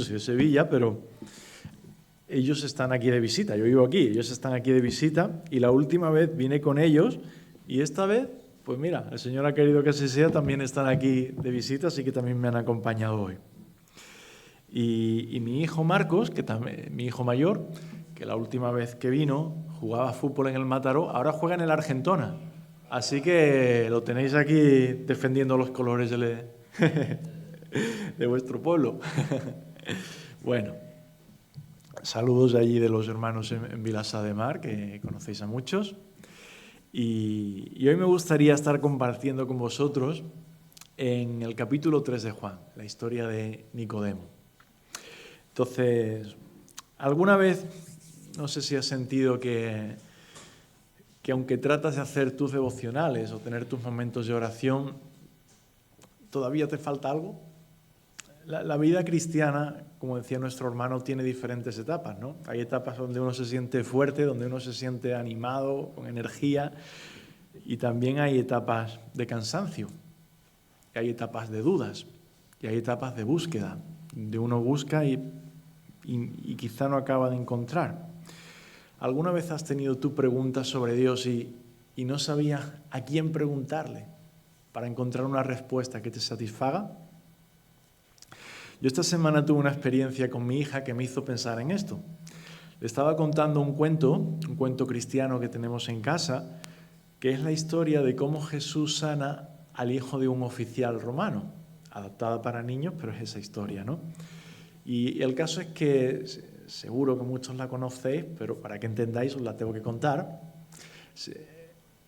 soy de Sevilla, pero ellos están aquí de visita. Yo vivo aquí, ellos están aquí de visita y la última vez vine con ellos y esta vez, pues mira, el Señor ha querido que así sea, también están aquí de visita, así que también me han acompañado hoy. Y mi hijo Marcos, que también, mi hijo mayor, que la última vez que vino jugaba fútbol en el Mataró, ahora juega en el Argentona. Así que lo tenéis aquí defendiendo los colores de vuestro pueblo. Bueno, saludos de allí de los hermanos en Vilassar de Mar, que conocéis a muchos. Y hoy me gustaría estar compartiendo con vosotros en el capítulo 3 de Juan, la historia de Nicodemo. Entonces, alguna vez, no sé si has sentido que aunque tratas de hacer tus devocionales o tener tus momentos de oración, ¿todavía te falta algo? La vida cristiana, como decía nuestro hermano, tiene diferentes etapas, ¿no? Hay etapas donde uno se siente fuerte, donde uno se siente animado, con energía, y también hay etapas de cansancio, y hay etapas de dudas, y hay etapas de búsqueda, donde uno busca y quizá no acaba de encontrar. ¿Alguna vez has tenido tú preguntas sobre Dios y no sabías a quién preguntarle para encontrar una respuesta que te satisfaga? Yo esta semana tuve una experiencia con mi hija que me hizo pensar en esto. Le estaba contando un cuento cristiano que tenemos en casa, que es la historia de cómo Jesús sana al hijo de un oficial romano, adaptada para niños, pero es esa historia, ¿no? Y el caso es que, seguro que muchos la conocéis, pero para que entendáis os la tengo que contar.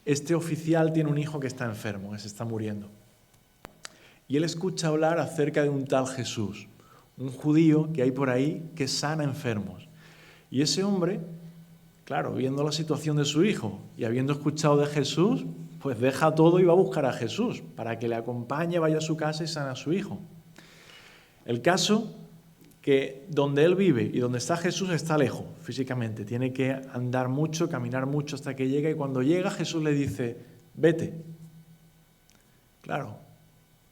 Este oficial tiene un hijo que está enfermo, que se está muriendo. Y él escucha hablar acerca de un tal Jesús, un judío que hay por ahí que sana enfermos. Y ese hombre, claro, viendo la situación de su hijo y habiendo escuchado de Jesús, pues deja todo y va a buscar a Jesús para que le acompañe, vaya a su casa y sana a su hijo. El caso que donde él vive y donde está Jesús está lejos físicamente. Tiene que andar mucho, caminar mucho hasta que llega y cuando llega Jesús le dice, vete. Claro,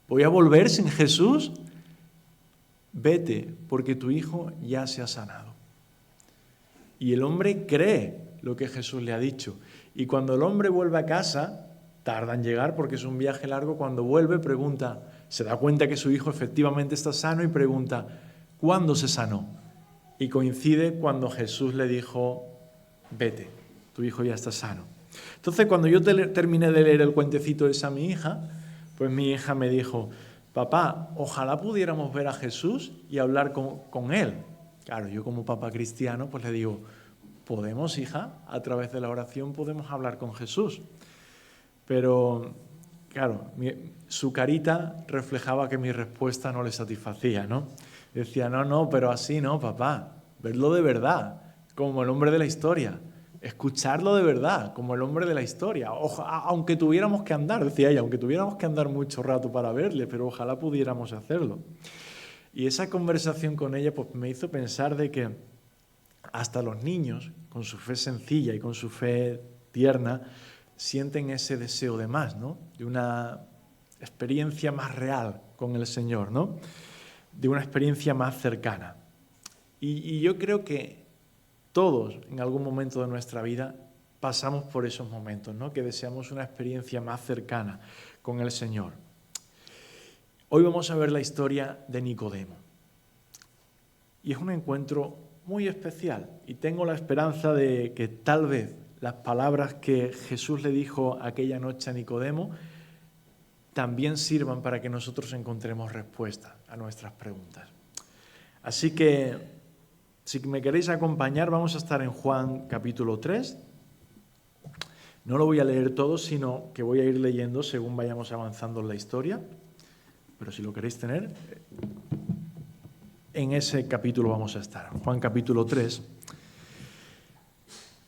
¿voy a volver sin Jesús? Vete, porque tu hijo ya se ha sanado. Y el hombre cree lo que Jesús le ha dicho. Y cuando el hombre vuelve a casa, tarda en llegar porque es un viaje largo, cuando vuelve pregunta, se da cuenta que su hijo efectivamente está sano y pregunta, ¿cuándo se sanó? Y coincide cuando Jesús le dijo, vete, tu hijo ya está sano. Entonces, cuando yo terminé de leer el cuentecito ese a mi hija, pues mi hija me dijo, papá, ojalá pudiéramos ver a Jesús y hablar con él. Claro, yo como papá cristiano, pues le digo, podemos, hija, a través de la oración podemos hablar con Jesús. Pero, claro, su carita reflejaba que mi respuesta no le satisfacía, ¿no? Decía, no, pero así no, papá, verlo de verdad, como el hombre de la historia, escucharlo de verdad, como el hombre de la historia, aunque tuviéramos que andar, decía ella, aunque tuviéramos que andar mucho rato para verle, pero ojalá pudiéramos hacerlo. Y esa conversación con ella pues, me hizo pensar de que hasta los niños, con su fe sencilla y con su fe tierna, sienten ese deseo de más, ¿no? De una experiencia más real con el Señor, ¿no? De una experiencia más cercana. Y yo creo que todos, en algún momento de nuestra vida, pasamos por esos momentos, ¿no? Que deseamos una experiencia más cercana con el Señor. Hoy vamos a ver la historia de Nicodemo. Y es un encuentro muy especial. Y tengo la esperanza de que tal vez las palabras que Jesús le dijo aquella noche a Nicodemo también sirvan para que nosotros encontremos respuesta a nuestras preguntas. Así que, si me queréis acompañar, vamos a estar en Juan capítulo 3. No lo voy a leer todo, sino que voy a ir leyendo según vayamos avanzando en la historia. Pero si lo queréis tener, en ese capítulo vamos a estar. Juan capítulo 3.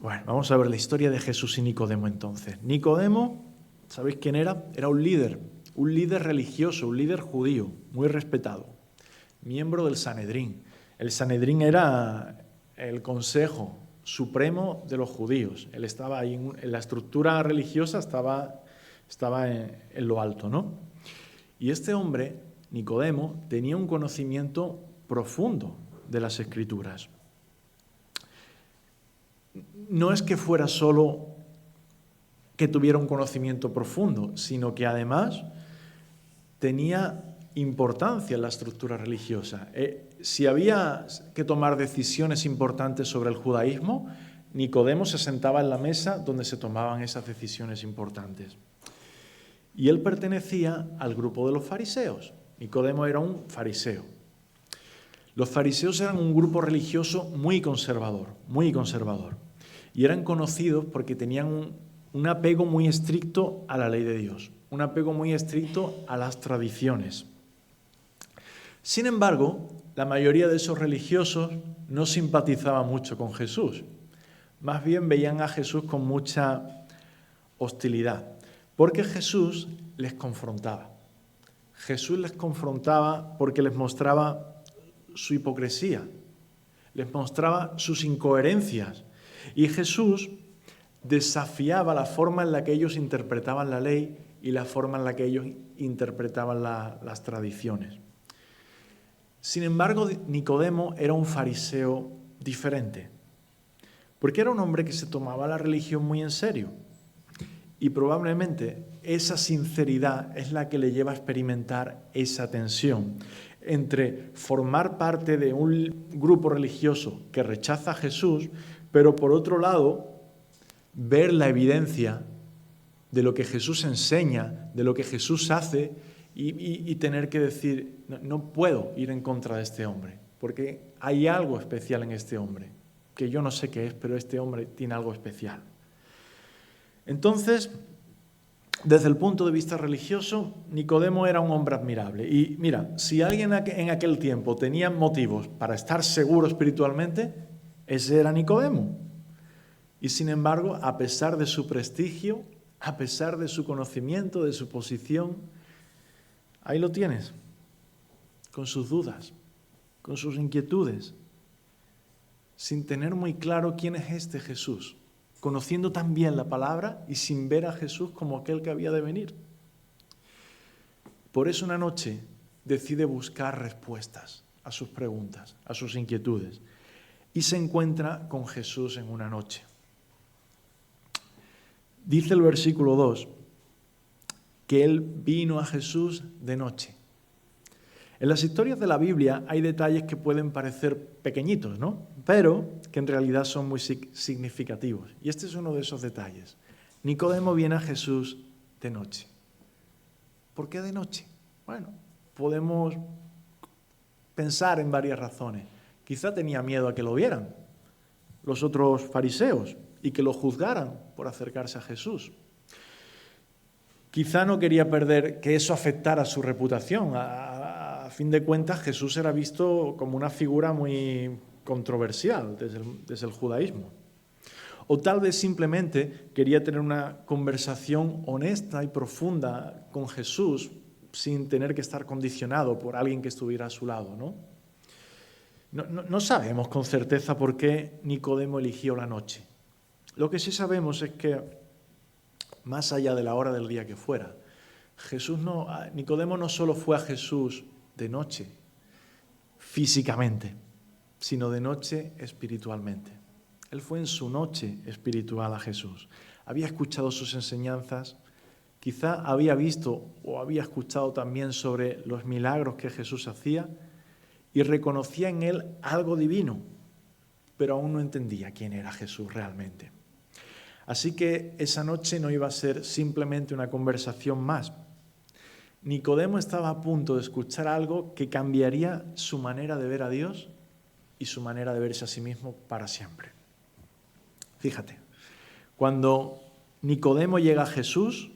Bueno, vamos a ver la historia de Jesús y Nicodemo entonces. Nicodemo, ¿sabéis quién era? Era un líder religioso, un líder judío, muy respetado, miembro del Sanedrín. El Sanedrín era el consejo supremo de los judíos. Él estaba ahí en la estructura religiosa, estaba en lo alto, ¿no? Y este hombre, Nicodemo, tenía un conocimiento profundo de las Escrituras. No es que fuera solo que tuviera un conocimiento profundo, sino que además tenía importancia en la estructura religiosa. Si había que tomar decisiones importantes sobre el judaísmo, Nicodemo se sentaba en la mesa donde se tomaban esas decisiones importantes. Y él pertenecía al grupo de los fariseos. Nicodemo era un fariseo. Los fariseos eran un grupo religioso muy conservador. Y eran conocidos porque tenían un apego muy estricto a la ley de Dios, un apego muy estricto a las tradiciones. Sin embargo, la mayoría de esos religiosos no simpatizaba mucho con Jesús. Más bien veían a Jesús con mucha hostilidad, porque Jesús les confrontaba. Jesús les confrontaba porque les mostraba su hipocresía, les mostraba sus incoherencias. Y Jesús desafiaba la forma en la que ellos interpretaban la ley y la forma en la que ellos interpretaban las tradiciones. Sin embargo, Nicodemo era un fariseo diferente, porque era un hombre que se tomaba la religión muy en serio. Y probablemente esa sinceridad es la que le lleva a experimentar esa tensión entre formar parte de un grupo religioso que rechaza a Jesús, pero por otro lado, ver la evidencia de lo que Jesús enseña, de lo que Jesús hace y tener que decir, no puedo ir en contra de este hombre, porque hay algo especial en este hombre, que yo no sé qué es, pero este hombre tiene algo especial. Entonces, desde el punto de vista religioso, Nicodemo era un hombre admirable. Y mira, si alguien en aquel tiempo tenía motivos para estar seguro espiritualmente, ese era Nicodemo. Y sin embargo, a pesar de su prestigio, a pesar de su conocimiento, de su posición, ahí lo tienes, con sus dudas, con sus inquietudes, sin tener muy claro quién es este Jesús, conociendo tan bien la palabra y sin ver a Jesús como aquel que había de venir. Por eso una noche decide buscar respuestas a sus preguntas, a sus inquietudes, y se encuentra con Jesús en una noche. Dice el versículo 2 que él vino a Jesús de noche. En las historias de la Biblia hay detalles que pueden parecer pequeñitos, ¿no? Pero que en realidad son muy significativos. Y este es uno de esos detalles. Nicodemo viene a Jesús de noche. ¿Por qué de noche? Bueno, podemos pensar en varias razones. Quizá tenía miedo a que lo vieran los otros fariseos y que lo juzgaran por acercarse a Jesús. Quizá no quería perder que eso afectara su reputación. A fin de cuentas, Jesús era visto como una figura muy controversial desde el judaísmo. O tal vez simplemente quería tener una conversación honesta y profunda con Jesús sin tener que estar condicionado por alguien que estuviera a su lado, ¿no? No sabemos con certeza por qué Nicodemo eligió la noche. Lo que sí sabemos es que, más allá de la hora del día que fuera, Nicodemo no solo fue a Jesús de noche, físicamente, sino de noche espiritualmente. Él fue en su noche espiritual a Jesús. Había escuchado sus enseñanzas, quizá había visto o había escuchado también sobre los milagros que Jesús hacía y reconocía en él algo divino, pero aún no entendía quién era Jesús realmente. Así que esa noche no iba a ser simplemente una conversación más. Nicodemo estaba a punto de escuchar algo que cambiaría su manera de ver a Dios y su manera de verse a sí mismo para siempre. Fíjate, cuando Nicodemo llega a Jesús,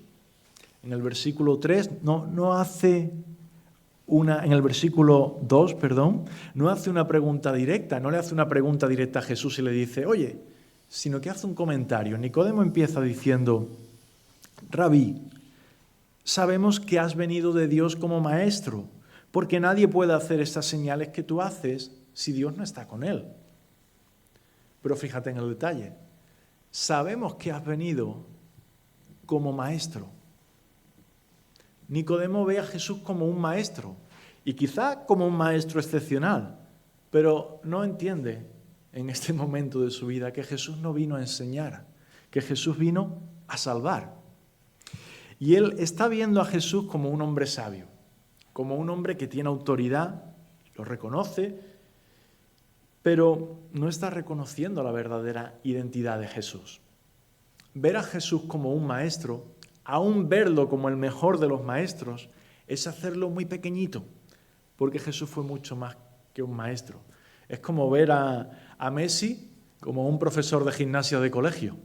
en el versículo 3, en el versículo 2, no hace una pregunta directa, no le hace una pregunta directa a Jesús y le dice, oye, sino que hace un comentario. Nicodemo empieza diciendo, Rabí, sabemos que has venido de Dios como maestro, porque nadie puede hacer estas señales que tú haces si Dios no está con él. Pero fíjate en el detalle. Sabemos que has venido como maestro. Nicodemo ve a Jesús como un maestro, y quizá como un maestro excepcional, pero no entiende en este momento de su vida que Jesús no vino a enseñar, que Jesús vino a salvar. Y él está viendo a Jesús como un hombre sabio, como un hombre que tiene autoridad, lo reconoce, pero no está reconociendo la verdadera identidad de Jesús. Ver a Jesús como un maestro, aún verlo como el mejor de los maestros, es hacerlo muy pequeñito, porque Jesús fue mucho más que un maestro. Es como ver a Messi como un profesor de gimnasia de colegio.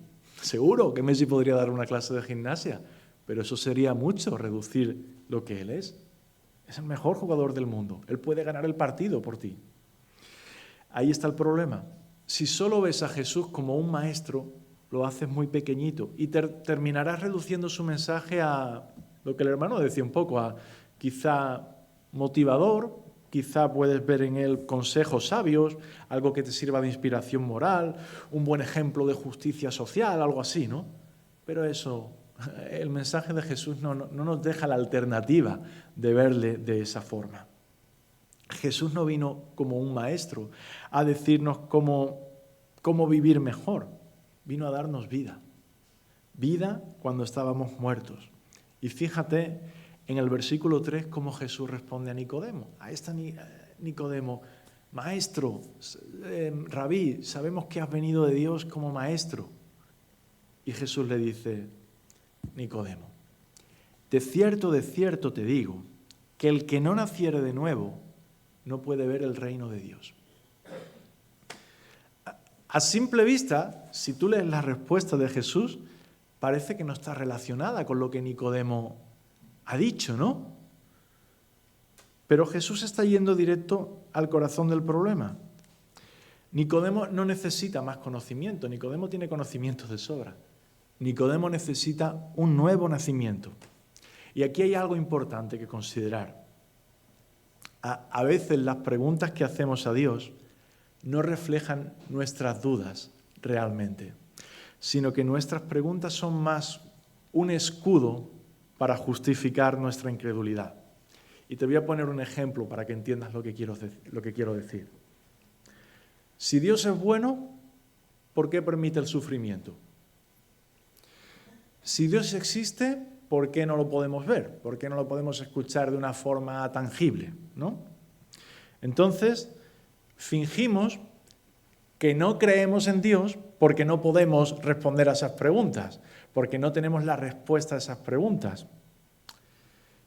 Seguro que Messi podría dar una clase de gimnasia, pero eso sería mucho, reducir lo que él es. Es el mejor jugador del mundo. Él puede ganar el partido por ti. Ahí está el problema. Si solo ves a Jesús como un maestro, lo haces muy pequeñito y terminarás reduciendo su mensaje a lo que el hermano decía un poco, a quizá motivador, quizá puedes ver en él consejos sabios, algo que te sirva de inspiración moral, un buen ejemplo de justicia social, algo así, ¿no? Pero eso, el mensaje de Jesús no nos deja la alternativa de verle de esa forma. Jesús no vino como un maestro a decirnos cómo vivir mejor. Vino a darnos vida. Vida cuando estábamos muertos. Y fíjate en el versículo 3 cómo Jesús responde a Nicodemo. A esta Nicodemo, maestro, rabí, sabemos que has venido de Dios como maestro. Y Jesús le dice, Nicodemo, de cierto te digo, que el que no naciere de nuevo no puede ver el reino de Dios. A simple vista, si tú lees la respuesta de Jesús, parece que no está relacionada con lo que Nicodemo ha dicho, ¿no? Pero Jesús está yendo directo al corazón del problema. Nicodemo no necesita más conocimiento, Nicodemo tiene conocimientos de sobra. Nicodemo necesita un nuevo nacimiento. Y aquí hay algo importante que considerar. A veces las preguntas que hacemos a Dios no reflejan nuestras dudas realmente, sino que nuestras preguntas son más un escudo para justificar nuestra incredulidad. Y te voy a poner un ejemplo para que entiendas lo que quiero decir. Si Dios es bueno, ¿por qué permite el sufrimiento? Si Dios existe, ¿por qué no lo podemos ver? ¿Por qué no lo podemos escuchar de una forma tangible, ¿no? Entonces, fingimos que no creemos en Dios porque no podemos responder a esas preguntas, porque no tenemos la respuesta a esas preguntas.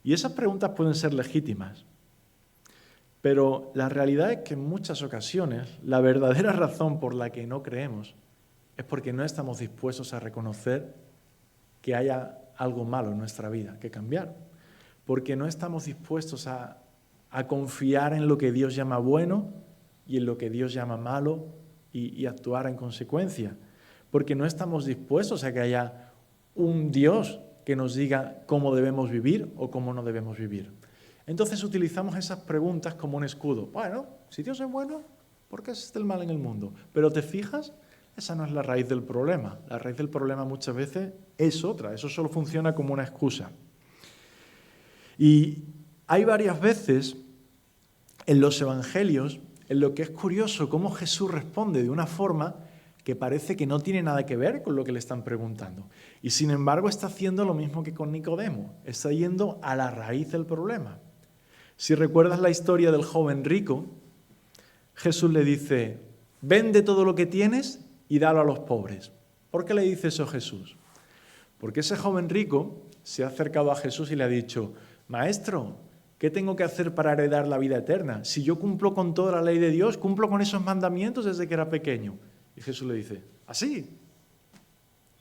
Y esas preguntas pueden ser legítimas, pero la realidad es que en muchas ocasiones la verdadera razón por la que no creemos es porque no estamos dispuestos a reconocer que haya algo malo en nuestra vida que cambiar, porque no estamos dispuestos a confiar en lo que Dios llama bueno y en lo que Dios llama malo y actuar en consecuencia, porque no estamos dispuestos a que haya un Dios que nos diga cómo debemos vivir o cómo no debemos vivir. Entonces utilizamos esas preguntas como un escudo. Bueno, si Dios es bueno, ¿por qué existe el mal en el mundo? Pero ¿te fijas? Esa no es la raíz del problema. La raíz del problema muchas veces es otra. Eso solo funciona como una excusa. Y hay varias veces en los evangelios en lo que es curioso cómo Jesús responde de una forma que parece que no tiene nada que ver con lo que le están preguntando. Y sin embargo está haciendo lo mismo que con Nicodemo. Está yendo a la raíz del problema. Si recuerdas la historia del joven rico, Jesús le dice, vende todo lo que tienes y dalo a los pobres. ¿Por qué le dice eso Jesús? Porque ese joven rico se ha acercado a Jesús y le ha dicho, Maestro, ¿qué tengo que hacer para heredar la vida eterna? Si yo cumplo con toda la ley de Dios, cumplo con esos mandamientos desde que era pequeño. Y Jesús le dice, ¿así?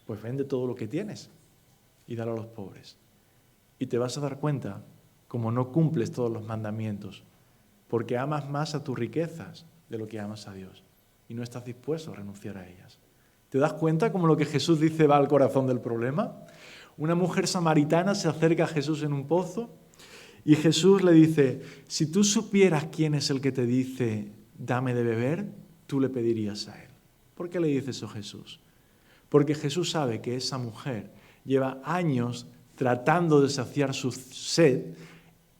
Pues vende todo lo que tienes y dalo a los pobres. Y te vas a dar cuenta como no cumples todos los mandamientos, porque amas más a tus riquezas de lo que amas a Dios y no estás dispuesto a renunciar a ellas. ¿Te das cuenta cómo lo que Jesús dice va al corazón del problema? Una mujer samaritana se acerca a Jesús en un pozo y Jesús le dice, si tú supieras quién es el que te dice, dame de beber, tú le pedirías a él. ¿Por qué le dice eso Jesús? Porque Jesús sabe que esa mujer lleva años tratando de saciar su sed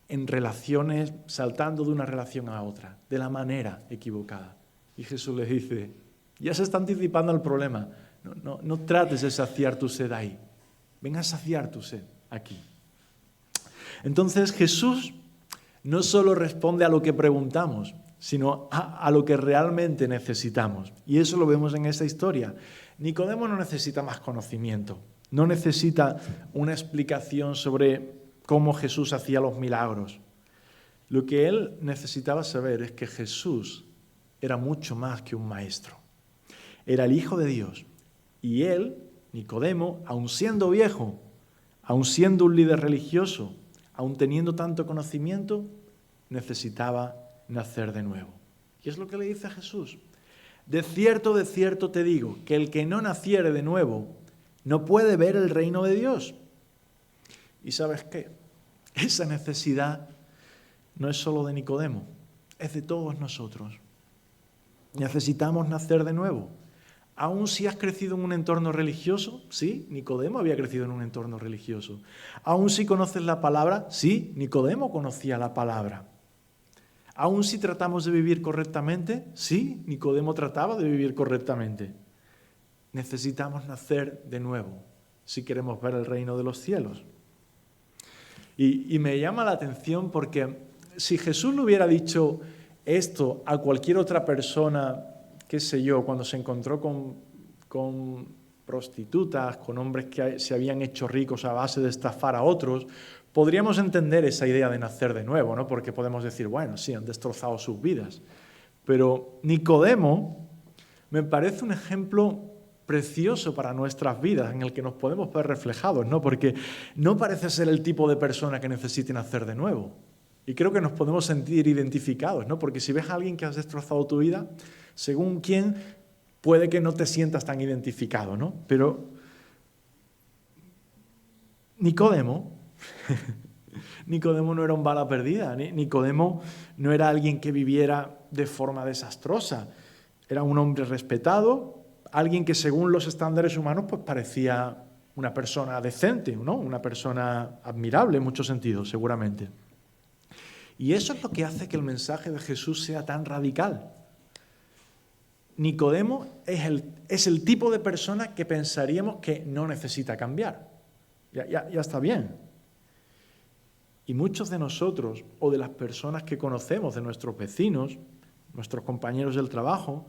en relaciones, saltando de una relación a otra, de la manera equivocada. Y Jesús les dice, ya se está anticipando al problema, no trates de saciar tu sed ahí, ven a saciar tu sed aquí. Entonces Jesús no solo responde a lo que preguntamos, sino a lo que realmente necesitamos. Y eso lo vemos en esta historia. Nicodemo no necesita más conocimiento, no necesita una explicación sobre cómo Jesús hacía los milagros. Lo que él necesitaba saber es que Jesús era mucho más que un maestro. Era el Hijo de Dios. Y él, Nicodemo, aun siendo viejo, aun siendo un líder religioso, aun teniendo tanto conocimiento, necesitaba nacer de nuevo. Y es lo que le dice a Jesús. De cierto te digo, que el que no naciere de nuevo no puede ver el reino de Dios. ¿Y sabes qué? Esa necesidad no es solo de Nicodemo, es de todos nosotros. Necesitamos nacer de nuevo. Aún si has crecido en un entorno religioso, sí, Nicodemo había crecido en un entorno religioso. Aún si conoces la palabra, sí, Nicodemo conocía la palabra. Aún si tratamos de vivir correctamente, sí, Nicodemo trataba de vivir correctamente. Necesitamos nacer de nuevo si queremos ver el reino de los cielos. Y me llama la atención porque si Jesús le hubiera dicho esto a cualquier otra persona, qué sé yo, cuando se encontró con prostitutas, con hombres que se habían hecho ricos a base de estafar a otros, podríamos entender esa idea de nacer de nuevo, ¿no? Porque podemos decir, bueno, sí, han destrozado sus vidas. Pero Nicodemo me parece un ejemplo precioso para nuestras vidas, en el que nos podemos ver reflejados, ¿no? Porque no parece ser el tipo de persona que necesite nacer de nuevo. Y creo que nos podemos sentir identificados, ¿no? Porque si ves a alguien que has destrozado tu vida, según quién, puede que no te sientas tan identificado, ¿no? Pero Nicodemo no era un bala perdida, Nicodemo no era alguien que viviera de forma desastrosa, era un hombre respetado, alguien que según los estándares humanos pues parecía una persona decente, ¿no? Una persona admirable en muchos sentidos, seguramente. Y eso es lo que hace que el mensaje de Jesús sea tan radical. Nicodemo es el tipo de persona que pensaríamos que no necesita cambiar. Ya está bien. Y muchos de nosotros, o de las personas que conocemos, de nuestros vecinos, nuestros compañeros del trabajo,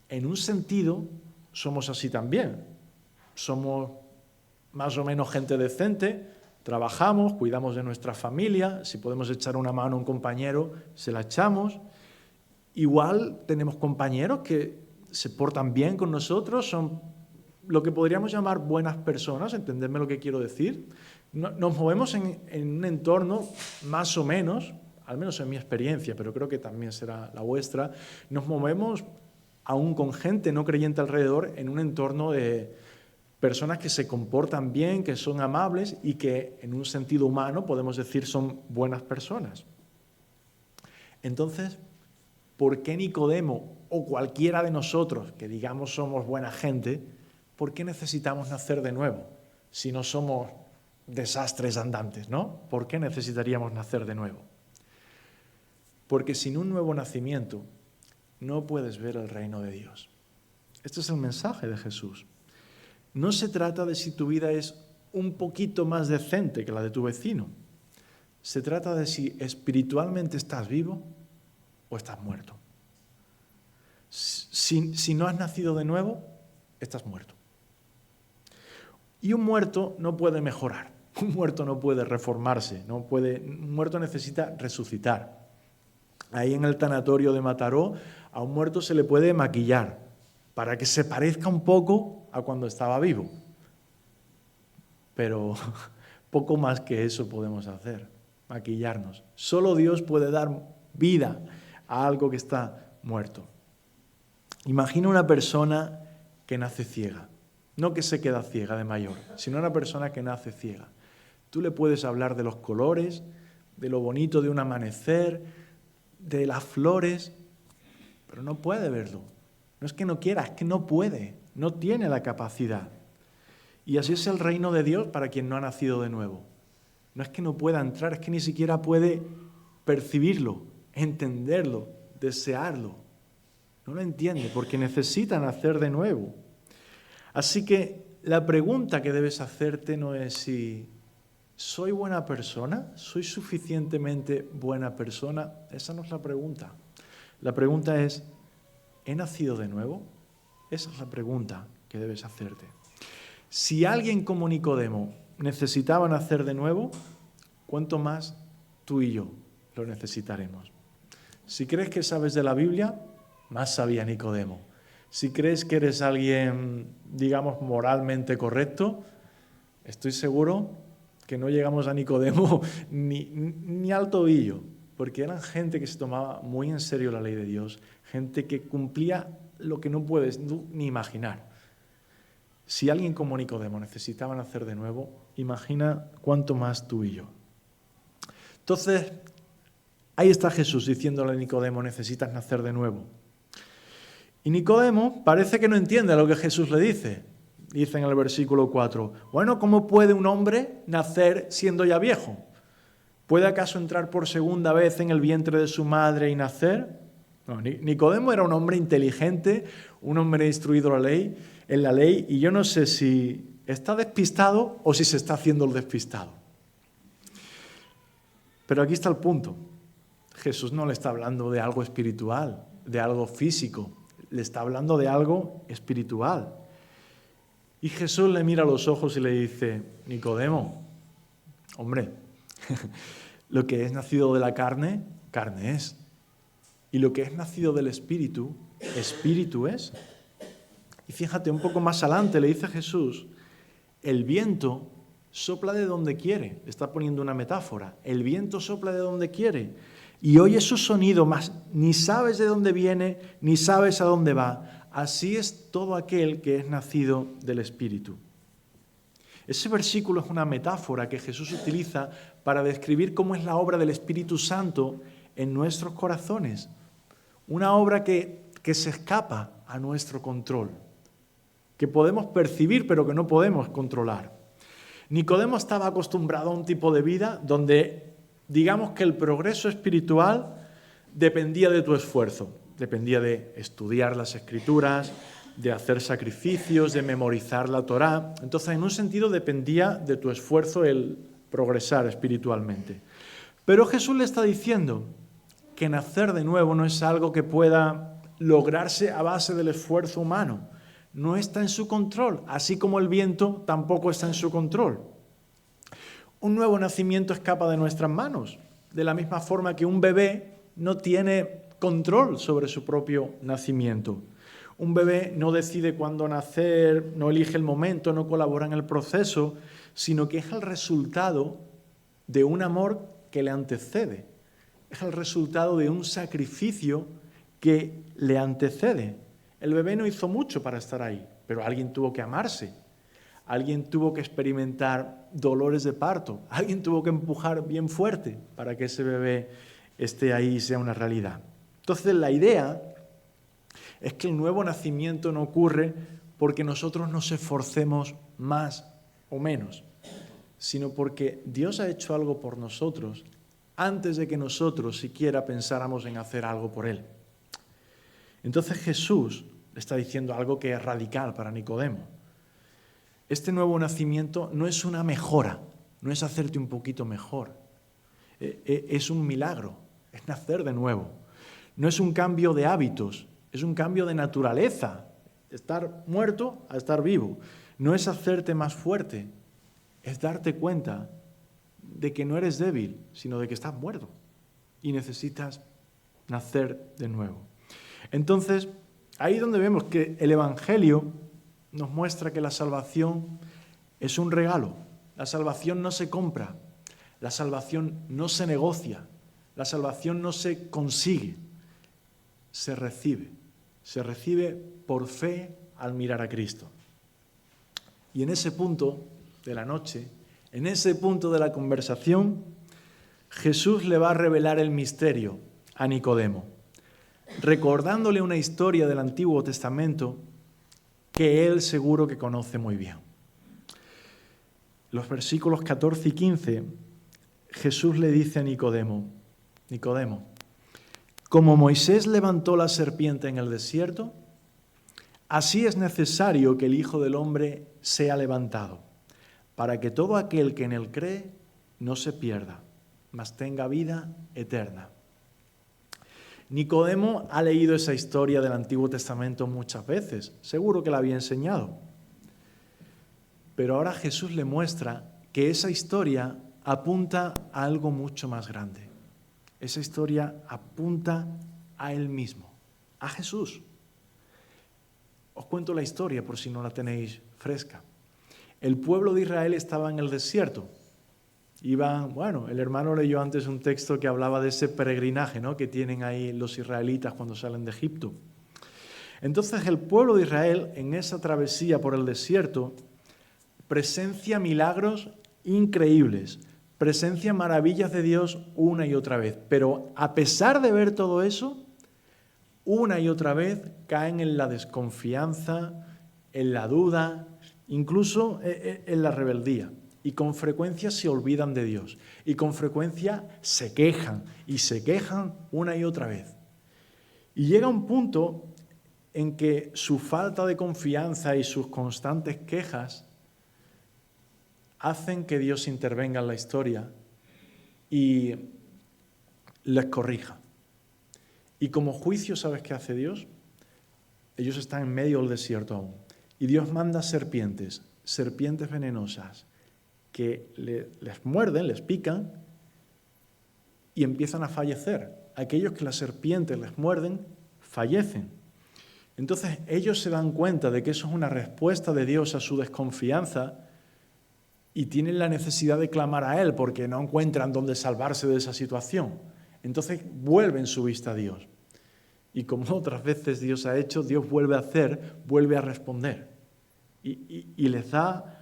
en un sentido somos así también. Somos más o menos gente decente, trabajamos, cuidamos de nuestra familia, si podemos echar una mano a un compañero, se la echamos. Igual tenemos compañeros que se portan bien con nosotros, son lo que podríamos llamar buenas personas, entendedme lo que quiero decir. Nos movemos en un entorno más o menos, al menos en mi experiencia, pero creo que también será la vuestra, nos movemos aún con gente no creyente alrededor en un entorno de personas que se comportan bien, que son amables y que en un sentido humano podemos decir son buenas personas. Entonces, ¿por qué Nicodemo o cualquiera de nosotros que digamos somos buena gente, por qué necesitamos nacer de nuevo si no somos desastres andantes, ¿no? ¿Por qué necesitaríamos nacer de nuevo? Porque sin un nuevo nacimiento no puedes ver el reino de Dios. Este es el mensaje de Jesús. No se trata de si tu vida es un poquito más decente que la de tu vecino. Se trata de si espiritualmente estás vivo o estás muerto. Si no has nacido de nuevo, estás muerto. Y un muerto no puede mejorar, un muerto no puede reformarse, un muerto necesita resucitar. Ahí en el tanatorio de Mataró, a un muerto se le puede maquillar para que se parezca un poco a cuando estaba vivo. Pero poco más que eso podemos hacer, maquillarnos. Solo Dios puede dar vida a algo que está muerto. Imagina una persona que nace ciega, no que se queda ciega de mayor, sino una persona que nace ciega. Tú le puedes hablar de los colores, de lo bonito de un amanecer, de las flores, pero no puede verlo. No es que no quiera, es que no puede, no tiene la capacidad. Y así es el reino de Dios para quien no ha nacido de nuevo. No es que no pueda entrar, es que ni siquiera puede percibirlo, entenderlo, desearlo. No lo entiende porque necesita nacer de nuevo. Así que la pregunta que debes hacerte no es si soy buena persona, soy suficientemente buena persona. Esa no es la pregunta. La pregunta es, ¿he nacido de nuevo? Esa es la pregunta que debes hacerte. Si alguien como Nicodemo necesitaba nacer de nuevo, ¿cuánto más tú y yo lo necesitaremos? Si crees que sabes de la Biblia, más sabía Nicodemo. Si crees que eres alguien, digamos, moralmente correcto, estoy seguro que no llegamos a Nicodemo ni al tobillo, porque eran gente que se tomaba muy en serio la ley de Dios, gente que cumplía lo que no puedes ni imaginar. Si alguien como Nicodemo necesitaba nacer de nuevo, imagina cuánto más tú y yo. Entonces, ahí está Jesús diciéndole a Nicodemo, necesitas nacer de nuevo. Y Nicodemo parece que no entiende lo que Jesús le dice. Dice en el versículo 4, bueno, ¿cómo puede un hombre nacer siendo ya viejo? ¿Puede acaso entrar por segunda vez en el vientre de su madre y nacer? No, Nicodemo era un hombre inteligente, un hombre instruido en la ley, y yo no sé si está despistado o si se está haciendo el despistado. Pero aquí está el punto. Jesús no le está hablando de algo espiritual, de algo físico, le está hablando de algo espiritual. Y Jesús le mira a los ojos y le dice, Nicodemo, hombre, lo que es nacido de la carne, carne es. Y lo que es nacido del espíritu, espíritu es. Y fíjate, un poco más adelante le dice Jesús, el viento sopla de donde quiere. Está poniendo una metáfora. El viento sopla de donde quiere. Y oyes su sonido, mas ni sabes de dónde viene, ni sabes a dónde va. Así es todo aquel que es nacido del Espíritu. Ese versículo es una metáfora que Jesús utiliza para describir cómo es la obra del Espíritu Santo en nuestros corazones. Una obra que se escapa a nuestro control, que podemos percibir pero que no podemos controlar. Nicodemo estaba acostumbrado a un tipo de vida donde, digamos que el progreso espiritual dependía de tu esfuerzo, dependía de estudiar las Escrituras, de hacer sacrificios, de memorizar la Torá. Entonces, en un sentido, dependía de tu esfuerzo el progresar espiritualmente. Pero Jesús le está diciendo que nacer de nuevo no es algo que pueda lograrse a base del esfuerzo humano. No está en su control, así como el viento tampoco está en su control. Un nuevo nacimiento escapa de nuestras manos, de la misma forma que un bebé no tiene control sobre su propio nacimiento. Un bebé no decide cuándo nacer, no elige el momento, no colabora en el proceso, sino que es el resultado de un amor que le antecede. Es el resultado de un sacrificio que le antecede. El bebé no hizo mucho para estar ahí, pero alguien tuvo que amarse. Alguien tuvo que experimentar dolores de parto. Alguien tuvo que empujar bien fuerte para que ese bebé esté ahí y sea una realidad. Entonces, la idea es que el nuevo nacimiento no ocurre porque nosotros nos esforcemos más o menos, sino porque Dios ha hecho algo por nosotros antes de que nosotros siquiera pensáramos en hacer algo por Él. Entonces Jesús le está diciendo algo que es radical para Nicodemo. Este nuevo nacimiento no es una mejora, no es hacerte un poquito mejor. Es un milagro, es nacer de nuevo. No es un cambio de hábitos, es un cambio de naturaleza. Estar muerto a estar vivo. No es hacerte más fuerte, es darte cuenta de que no eres débil, sino de que estás muerto y necesitas nacer de nuevo. Entonces, ahí es donde vemos que el Evangelio nos muestra que la salvación es un regalo. La salvación no se compra, la salvación no se negocia, la salvación no se consigue, se recibe. Se recibe por fe al mirar a Cristo. Y en ese punto de la noche, en ese punto de la conversación, Jesús le va a revelar el misterio a Nicodemo, recordándole una historia del Antiguo Testamento que él seguro que conoce muy bien. Los versículos 14 y 15 Jesús le dice a Nicodemo, Nicodemo, como Moisés levantó la serpiente en el desierto, así es necesario que el Hijo del Hombre sea levantado, para que todo aquel que en él cree no se pierda, mas tenga vida eterna. Nicodemo ha leído esa historia del Antiguo Testamento muchas veces, seguro que la había enseñado. Pero ahora Jesús le muestra que esa historia apunta a algo mucho más grande. Esa historia apunta a Él mismo, a Jesús. Os cuento la historia por si no la tenéis fresca. El pueblo de Israel estaba en el desierto. El hermano leyó antes un texto que hablaba de ese peregrinaje, ¿no?, que tienen ahí los israelitas cuando salen de Egipto. Entonces el pueblo de Israel, en esa travesía por el desierto, presencia milagros increíbles, presencia maravillas de Dios una y otra vez. Pero a pesar de ver todo eso, una y otra vez caen en la desconfianza, en la duda, incluso en la rebeldía. Y con frecuencia se olvidan de Dios. Y con frecuencia se quejan una y otra vez. Y llega un punto en que su falta de confianza y sus constantes quejas hacen que Dios intervenga en la historia y les corrija. Y como juicio, ¿sabes qué hace Dios? Ellos están en medio del desierto aún. Y Dios manda serpientes venenosas, que les muerden, les pican y empiezan a fallecer. Aquellos que las serpientes les muerden, fallecen. Entonces ellos se dan cuenta de que eso es una respuesta de Dios a su desconfianza y tienen la necesidad de clamar a Él porque no encuentran dónde salvarse de esa situación. Entonces vuelven su vista a Dios. Y como otras veces Dios ha hecho, Dios vuelve a responder. Y les da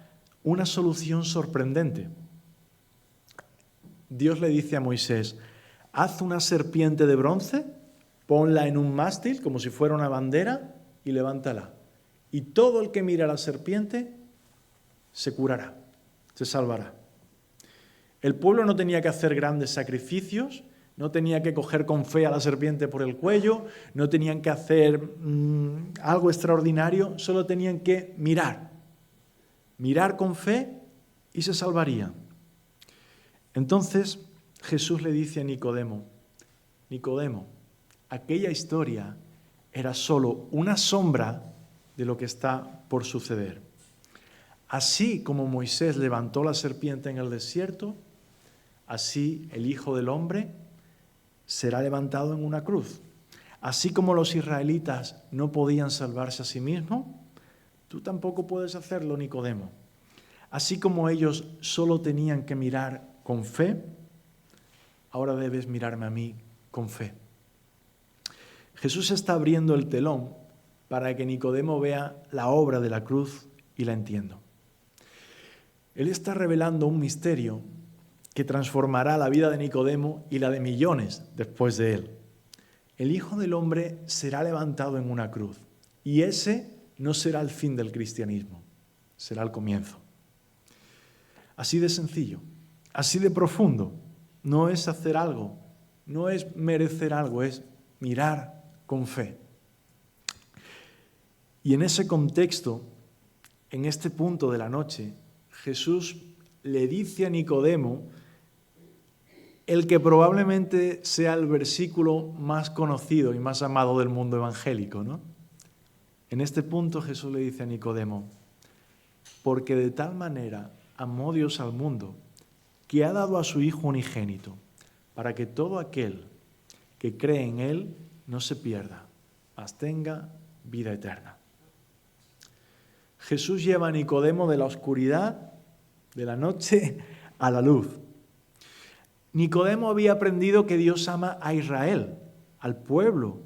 una solución sorprendente. Dios le dice a Moisés, haz una serpiente de bronce, ponla en un mástil como si fuera una bandera y levántala. Y todo el que mire a la serpiente se curará, se salvará. El pueblo no tenía que hacer grandes sacrificios, no tenía que coger con fe a la serpiente por el cuello, no tenían que hacer algo extraordinario, solo tenían que mirar con fe y se salvarían. Entonces Jesús le dice a Nicodemo, Nicodemo, aquella historia era solo una sombra de lo que está por suceder. Así como Moisés levantó la serpiente en el desierto, así el Hijo del Hombre será levantado en una cruz. Así como los israelitas no podían salvarse a sí mismos, tú tampoco puedes hacerlo, Nicodemo. Así como ellos solo tenían que mirar con fe, ahora debes mirarme a mí con fe. Jesús está abriendo el telón para que Nicodemo vea la obra de la cruz y la entienda. Él está revelando un misterio que transformará la vida de Nicodemo y la de millones después de él. El Hijo del Hombre será levantado en una cruz y ese no será el fin del cristianismo, será el comienzo. Así de sencillo, así de profundo. No es hacer algo, no es merecer algo, es mirar con fe. Y en ese contexto, en este punto de la noche, Jesús le dice a Nicodemo el que probablemente sea el versículo más conocido y más amado del mundo evangélico, ¿no? En este punto Jesús le dice a Nicodemo, porque de tal manera amó Dios al mundo, que ha dado a su Hijo unigénito, para que todo aquel que cree en Él no se pierda, mas tenga vida eterna. Jesús lleva a Nicodemo de la oscuridad, de la noche, a la luz. Nicodemo había aprendido que Dios ama a Israel, al pueblo,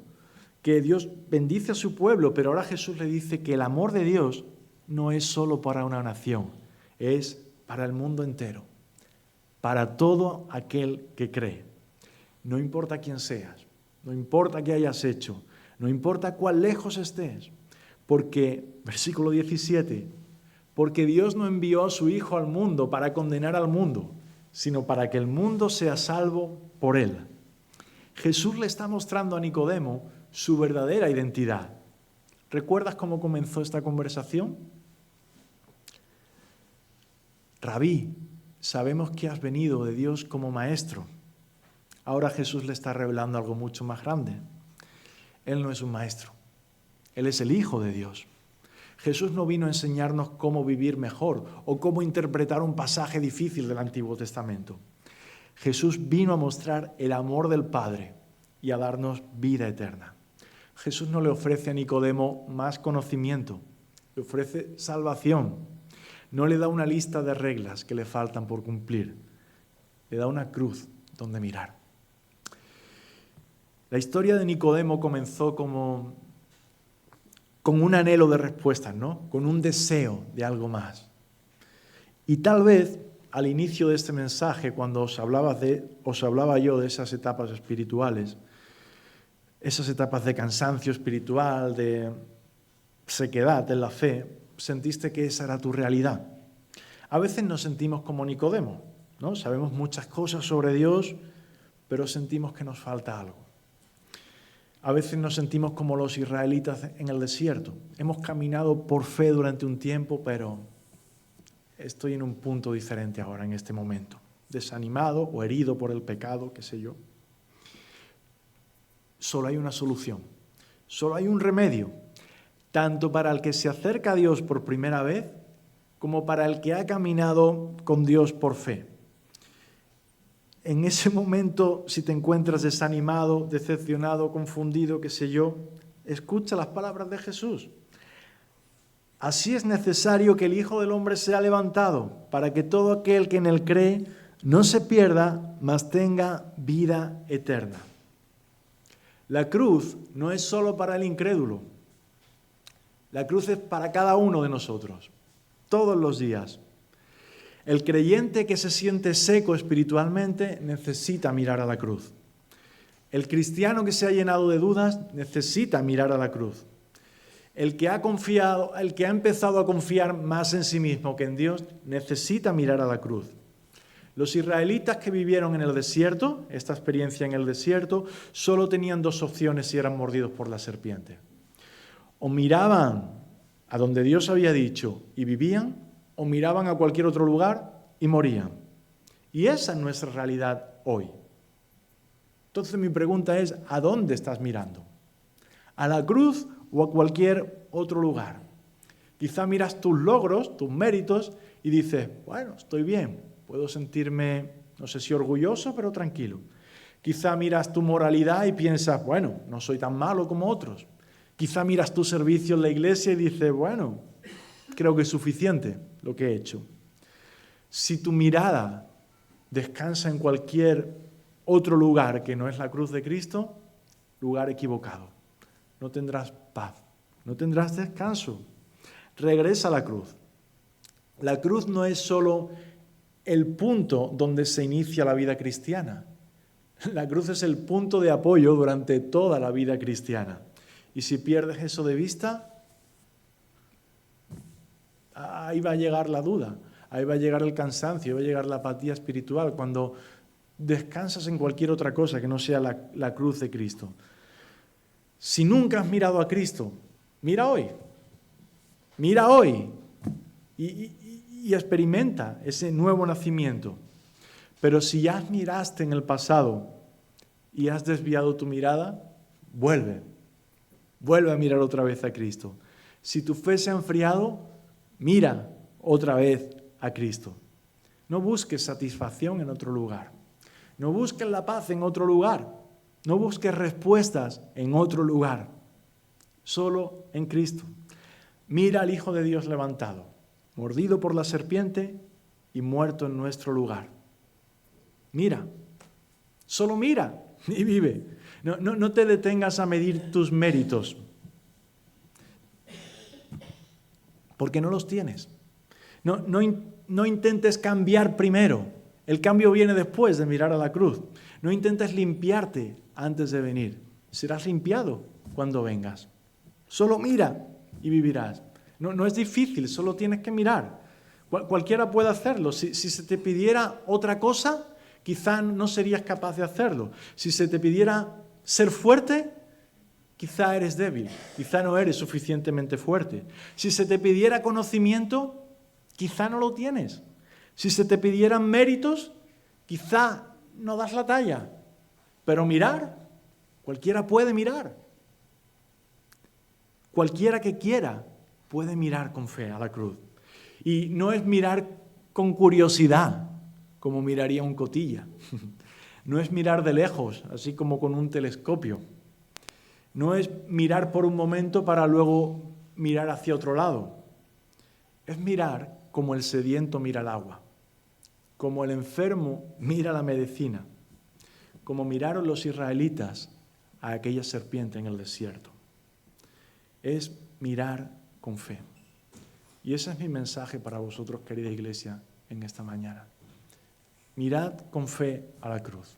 que Dios bendice a su pueblo, pero ahora Jesús le dice que el amor de Dios no es solo para una nación, es para el mundo entero, para todo aquel que cree. No importa quién seas, no importa qué hayas hecho, no importa cuán lejos estés, porque, versículo 17, porque Dios no envió a su Hijo al mundo para condenar al mundo, sino para que el mundo sea salvo por él. Jesús le está mostrando a Nicodemo su verdadera identidad. ¿Recuerdas cómo comenzó esta conversación? Rabí, sabemos que has venido de Dios como maestro. Ahora Jesús le está revelando algo mucho más grande. Él no es un maestro, Él es el Hijo de Dios. Jesús no vino a enseñarnos cómo vivir mejor o cómo interpretar un pasaje difícil del Antiguo Testamento. Jesús vino a mostrar el amor del Padre y a darnos vida eterna. Jesús no le ofrece a Nicodemo más conocimiento, le ofrece salvación. No le da una lista de reglas que le faltan por cumplir, le da una cruz donde mirar. La historia de Nicodemo comenzó con un anhelo de respuestas, ¿no? Con un deseo de algo más. Y tal vez al inicio de este mensaje, cuando os hablaba yo de esas etapas espirituales, esas etapas de cansancio espiritual, de sequedad en la fe, sentiste que esa era tu realidad. A veces nos sentimos como Nicodemo, ¿no? Sabemos muchas cosas sobre Dios, pero sentimos que nos falta algo. A veces nos sentimos como los israelitas en el desierto. Hemos caminado por fe durante un tiempo, pero estoy en un punto diferente ahora, en este momento. Desanimado o herido por el pecado, qué sé yo. Solo hay una solución, solo hay un remedio, tanto para el que se acerca a Dios por primera vez, como para el que ha caminado con Dios por fe. En ese momento, si te encuentras desanimado, decepcionado, confundido, qué sé yo, escucha las palabras de Jesús. Así es necesario que el Hijo del Hombre sea levantado, para que todo aquel que en él cree no se pierda, mas tenga vida eterna. La cruz no es solo para el incrédulo. La cruz es para cada uno de nosotros, todos los días. El creyente que se siente seco espiritualmente necesita mirar a la cruz. El cristiano que se ha llenado de dudas necesita mirar a la cruz. El que ha empezado a confiar más en sí mismo que en Dios, necesita mirar a la cruz. Los israelitas que vivieron en el desierto, esta experiencia en el desierto, solo tenían dos opciones si eran mordidos por la serpiente. O miraban a donde Dios había dicho y vivían, o miraban a cualquier otro lugar y morían. Y esa es nuestra realidad hoy. Entonces mi pregunta es, ¿a dónde estás mirando? ¿A la cruz o a cualquier otro lugar? Quizá miras tus logros, tus méritos y dices, bueno, estoy bien, puedo sentirme, no sé si orgulloso, pero tranquilo. Quizá miras tu moralidad y piensas, bueno, no soy tan malo como otros. Quizá miras tu servicio en la iglesia y dices, bueno, creo que es suficiente lo que he hecho. Si tu mirada descansa en cualquier otro lugar que no es la cruz de Cristo, lugar equivocado. No tendrás paz, no tendrás descanso. Regresa a la cruz. La cruz no es solo el punto donde se inicia la vida cristiana. La cruz es el punto de apoyo durante toda la vida cristiana. Y si pierdes eso de vista, ahí va a llegar la duda, ahí va a llegar el cansancio, va a llegar la apatía espiritual cuando descansas en cualquier otra cosa que no sea la cruz de Cristo. Si nunca has mirado a Cristo, mira hoy y experimenta ese nuevo nacimiento. Pero si ya miraste en el pasado y has desviado tu mirada, vuelve a mirar otra vez a Cristo. Si tu fe se ha enfriado, mira otra vez a Cristo. No busques satisfacción en otro lugar. No busques la paz en otro lugar. No busques respuestas en otro lugar. Solo en Cristo. Mira al Hijo de Dios levantado, mordido por la serpiente y muerto en nuestro lugar. Mira, solo mira y vive. No te detengas a medir tus méritos, porque no los tienes. No intentes cambiar primero. El cambio viene después de mirar a la cruz. No intentes limpiarte antes de venir. Serás limpiado cuando vengas. Solo mira y vivirás. No es difícil, solo tienes que mirar. Cualquiera puede hacerlo. Si se te pidiera otra cosa, quizá no serías capaz de hacerlo. Si se te pidiera ser fuerte, quizá eres débil, quizá no eres suficientemente fuerte. Si se te pidiera conocimiento, quizá no lo tienes. Si se te pidieran méritos, quizá no das la talla. Pero mirar, cualquiera puede mirar. Cualquiera que quiera puede mirar con fe a la cruz. Y no es mirar con curiosidad, como miraría un cotilla. No es mirar de lejos, así como con un telescopio. No es mirar por un momento para luego mirar hacia otro lado. Es mirar como el sediento mira el agua, como el enfermo mira la medicina, como miraron los israelitas a aquella serpiente en el desierto. Es mirar con fe. Y ese es mi mensaje para vosotros, querida iglesia, en esta mañana. Mirad con fe a la cruz.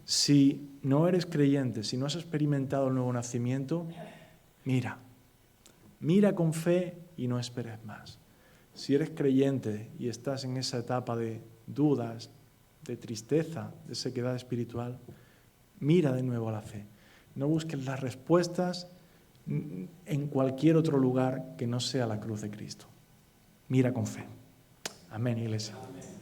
Si no eres creyente, si no has experimentado el nuevo nacimiento, mira. Mira con fe y no esperes más. Si eres creyente y estás en esa etapa de dudas, de tristeza, de sequedad espiritual, mira de nuevo a la fe. No busques las respuestas en cualquier otro lugar que no sea la cruz de Cristo. Mira con fe. Amén, iglesia. Amén.